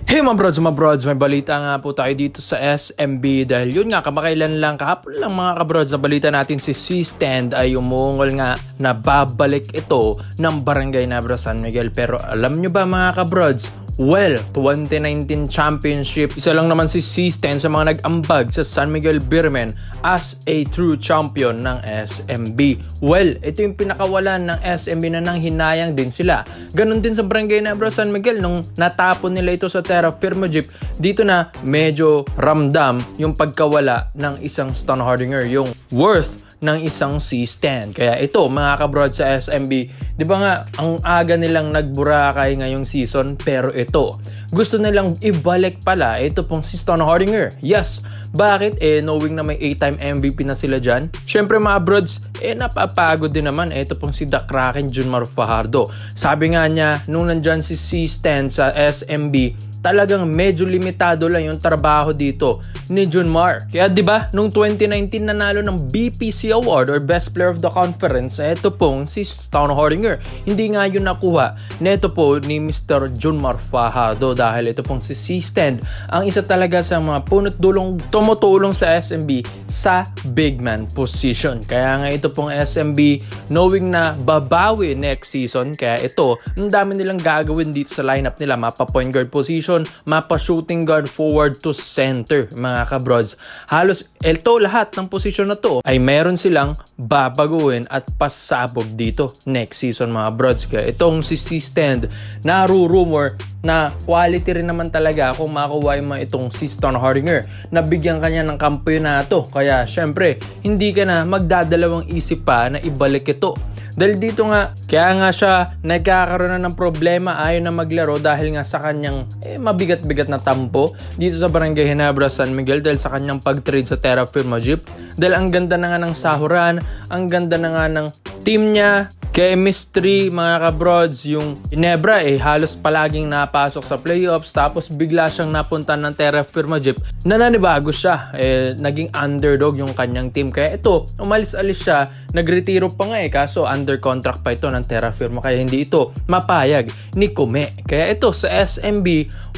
Hey mga brods, may balita nga po tayo dito sa SMB dahil yun nga kamakailan lang kahapon lang mga kabrods na balita natin si C-Stand ay umungol nga na babalik ito ng Barangay Nebra San Miguel. Pero alam nyo ba mga kabrods? Well, 2019 Championship, isa lang naman si C-Stand sa mga nag-ambag sa San Miguel Birmen as a true champion ng SMB. Well, ito yung pinakawalan ng SMB na nanghinayang din sila. Ganon din sa Barangay Nebra San Miguel nung natapon nila ito sa Terra Firma Jeep. Dito na medyo ramdam yung pagkawala ng isang Stone Hardinger, yung worth ng isang C-Stand. Kaya ito mga kabrod sa SMB, di ba nga ang aga nilang nagburakay ngayong season, pero ito gusto nilang ibalik pala ito pong si Stone Hardinger. Yes, bakit? Knowing na may 8-time MVP na sila dyan. Syempre mga brods, napapagod din naman ito pong si The Kraken Junmar Fajardo. Sabi nga niya nung nandyan si C-Stand sa SMB, talagang medyo limitado lang yung trabaho dito ni Junmar. Kaya 'di ba, nung 2019 nanalo ng BPC Award or Best Player of the Conference, ito pong si Stone Hardinger. Hindi nga yun nakuha neto po ni Mr. Junmar Fajardo dahil ito pong si C-Stand ang isa talaga sa mga punot dulong tumutulong sa SMB sa big man position. Kaya nga ito pong SMB knowing na babawi next season, kaya ito ang dami nilang gagawin dito sa lineup nila. Mapa point guard position, mapa shooting guard, forward to center mga kabrods. Halos ito lahat ng posisyon na to ay meron silang babaguhin at pasabog dito next season mga brods. Kaya itong si C-Stand naru-rumor na quality rin naman talaga kung makuha yung itong si Stone Hardinger. Nabigyan kanya ng kampeonato. Kaya syempre hindi ka na magdadalawang isip pa na ibalik ito. Dahil dito nga, kaya nga siya nagkakaroon na ng problema, ayaw na maglaro dahil nga sa kanyang mabigat-bigat na tampo dito sa Barangay Nebra San Miguel dahil sa kanyang pag-trade sa Terra Firma Jeep. Dahil ang ganda na nga ng sahuran, ang ganda na nga ng team niya, chemistry mga kabrods. Yung Nebra halos palaging napasok sa playoffs, tapos bigla siyang napunta ng Terra Firma Jeep, nananibago siya, naging underdog yung kanyang team. Kaya ito, umalis-alis siya, nagretiro pa nga kaso under contract pa ito ng Terra Firma, kaya hindi ito mapayag ni Kume. Kaya ito sa SMB,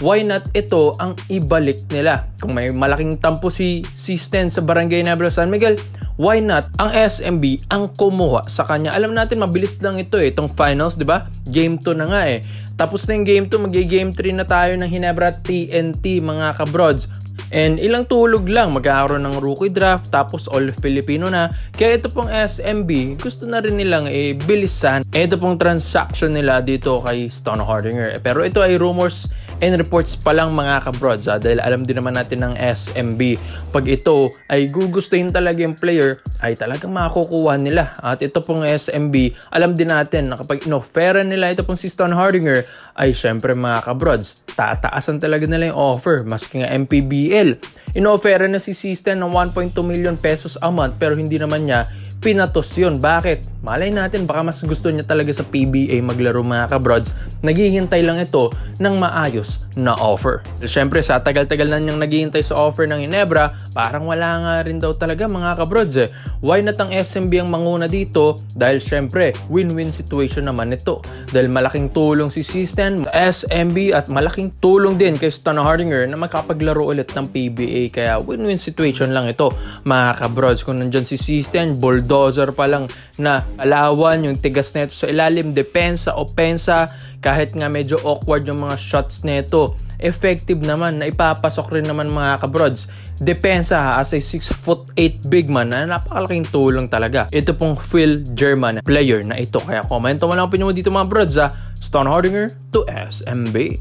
why not ito ang ibalik nila? Kung may malaking tampo si C-Stand sa Barangay Nebra San Miguel, why not ang SMB ang kumuha sa kanya? Alam natin mabilis lang ito itong finals, di ba? Game 2 na nga Tapos na yung game 2, mag-game 3 na tayo ng Ginebra TNT mga kabrods. And ilang tulog lang, magkakaroon ng rookie draft, tapos all Filipino na. Kaya ito pong SMB, gusto na rin nilang bilisan ito pong transaction nila dito kay Stone Hardinger. Pero ito ay rumors and reports pa lang mga kabrods dahil alam din naman natin ng SMB, pag ito ay gugustuhin talaga yung player, ay talagang makukuha nila. At ito pong SMB, alam din natin na kapag inoferan nila ito pong si Stone Hardinger, ay syempre mga kabrods, tataasan talaga nila yung offer. Maski nga MPBL, inoferan na si C-Stand ng 1.2 million pesos a month pero hindi naman niya pinatos yun. Bakit? Malay natin, baka mas gusto niya talaga sa PBA maglaro mga kabrods. Naghihintay lang ito ng maayos na offer. Siyempre, sa tagal-tagal na niyang naghihintay sa offer ng Ginebra, parang wala nga rin daw talaga mga kabrods Why not ang SMB ang manguna dito? Dahil siyempre, win-win situation naman ito. Dahil malaking tulong si C-Stand sa SMB at malaking tulong din kay Stone Hardinger na makapaglaro ulit ng PBA. Kaya win-win situation lang ito mga kabrods. Kung nandyan si C-Stand, bulldozer pa lang na alawan, yung tigas neto sa ilalim, depensa, opensa, kahit nga medyo awkward yung mga shots neto, effective naman, na ipapasok rin naman mga kabrods. Depensa as a 6'8" big man na napakalaking tulong talaga ito pong Phil German player na ito. Kaya komento mo lang ang opinion mo dito mga brods Stone Hardinger to SMB.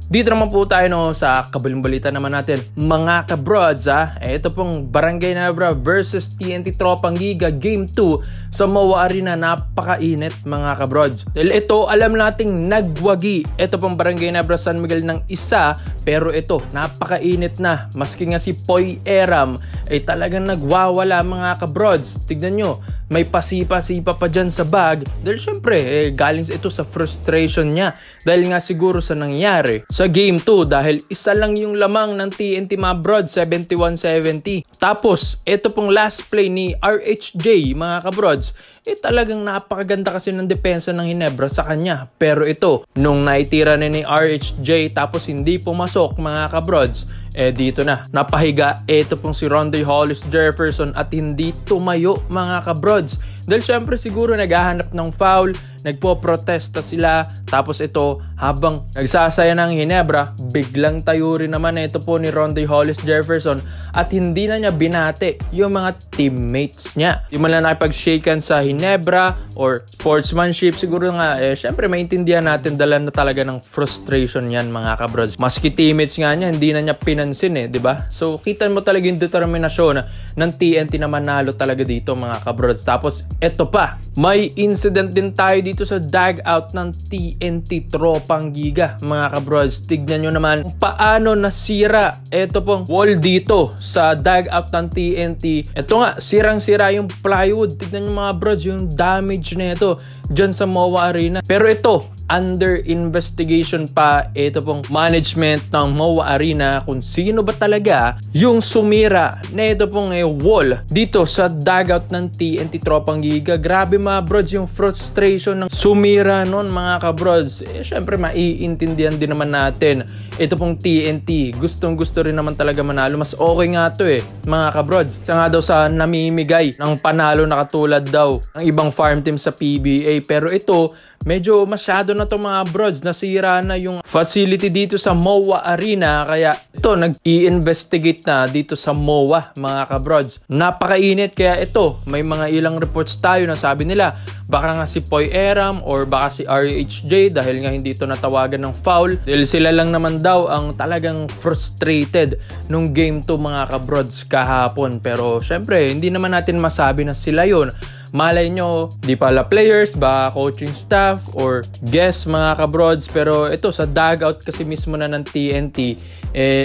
Dito naman po tayo sa kabaling balita naman natin mga kabrods Ito pong Barangay Nebra versus TNT Tropang Giga Game 2 sa MOA Arena. Napakainit mga kabrods. Dahil ito alam nating nagwagi ito pong Barangay Nebra San Miguel ng isa Pero ito, napakainit na. Maski nga si Poy Eram ay talagang nagwawala mga kabrods. Tignan nyo, may pasipa-sipa pa dyan sa bag. Dahil syempre, galing ito sa frustration niya. Dahil nga siguro sa nangyari sa Game 2. Dahil isa lang yung lamang ng TNT mga brods, 71-70. Tapos, ito pong last play ni RHJ mga kabrods. Talagang napakaganda kasi ng depensa ng Ginebra sa kanya. Pero ito, nung naitira ni RHJ tapos hindi pumasok mga kabrods, dito na, napahiga ito pong si Rondae Hollis Jefferson at hindi tumayo mga kabrods. Dahil syempre siguro naghahanap ng foul, nagpo-protesta sila, tapos ito habang nagsasaya ng Ginebra, biglang tayo rin naman ito po ni Rondae Hollis Jefferson at hindi na niya binate yung mga teammates niya. Di man lang nakipag-shaken sa Ginebra or sportsmanship, siguro nga syempre maintindihan natin dala na talaga ng frustration yan mga kabrods. Maski teammates nga niya, hindi na niya pinansin di ba? So kita mo talaga yung determinasyon ng TNT na manalo talaga dito mga kabrods. Tapos eto pa, may incident din tayo dito sa dugout ng TNT Tropang Giga mga kabrods. Tignan nyo naman kung paano nasira eto pong wall dito sa dugout ng TNT. Eto nga, sirang-sira yung plywood. Tignan nyo mga brods yung damage na ito dyan sa MOA Arena. Pero ito, under investigation pa ito pong management ng MOA Arena kung sino ba talaga yung sumira na ito pong wall dito sa dugout ng TNT Tropang Giga. Grabe mga brods yung frustration ng sumira nun mga kabrods. Syempre maiintindihan din naman natin ito pong TNT. Gustong gusto rin naman talaga manalo. Mas okay nga to mga kabrods. Isa nga daw sa namimigay ng panalo na katulad daw ng ibang farm team sa PBA. Pero ito, medyo masyado na to mga brods. Nasira na yung facility dito sa MOA Arena. Kaya ito, nag-i-investigate na dito sa MOA mga kabrods. Napakainit. Kaya ito, may mga ilang reports tayo na sabi nila baka nga si Poy Eram or baka si RHJ dahil nga hindi ito natawagan ng foul. Dahil sila lang naman daw ang talagang frustrated nung game 2 mga kabrods kahapon. Pero syempre, hindi naman natin masabi na sila yun. Malay nyo, di pala players, ba coaching staff or guests mga kabrods. Pero ito sa dugout kasi mismo na ng TNT,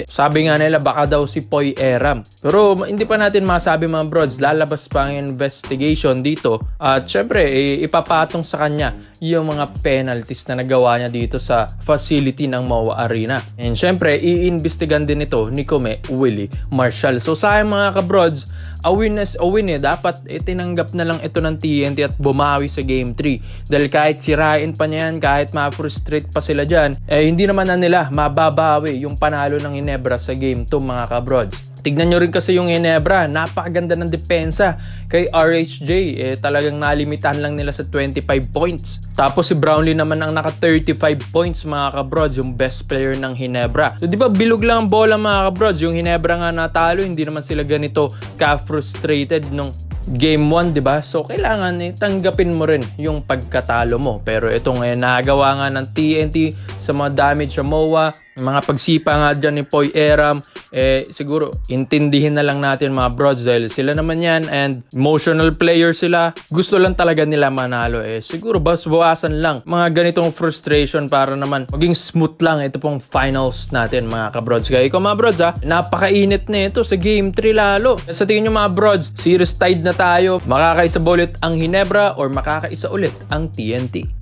sabi nga nila baka daw si Poy Eram. Pero hindi pa natin masabi mga brods, lalabas pa ang investigation dito. At syempre, ipapatong sa kanya yung mga penalties na nagawa niya dito sa facility ng MOA Arena. And syempre, iimbestigan din ito ni Kume Willie Marshall. So sayang mga kabrods, a win is a win dapat tinanggap na lang ito ng TNT at bumawi sa Game 3. Dahil kahit sirain pa niyan, kahit ma-frustrate pa sila dyan, hindi naman na nila mababawi yung panalo ng Ginebra sa Game 2 mga kabrods. Tignan nyo rin kasi yung Ginebra, napakaganda ng depensa kay RHJ. Talagang nalimitahan lang nila sa 25 points. Tapos si Brownlee naman ang naka 35 points mga kabrods, yung best player ng Ginebra. So di ba bilog lang ang bola mga kabrods, yung Ginebra nga natalo, hindi naman sila ganito ka-frustrated nung Game 1, di ba? So kailangan tanggapin mo rin yung pagkatalo mo. Pero itong nagawa nga ng TNT sa mga damage sa MOA, mga pagsipa nga dyan ni Poy Eram, siguro intindihin na lang natin mga brods dahil sila naman yan and emotional player sila. Gusto lang talaga nila manalo. Siguro bawasan lang mga ganitong frustration para naman maging smooth lang ito pong finals natin mga kabrods. Kaya ikaw mga brods napakainit na ito sa Game 3 lalo. Sa tingin nyo mga brods, series tied na tayo. Makakaisa ba ulit ang Ginebra or makakaisa ulit ang TNT?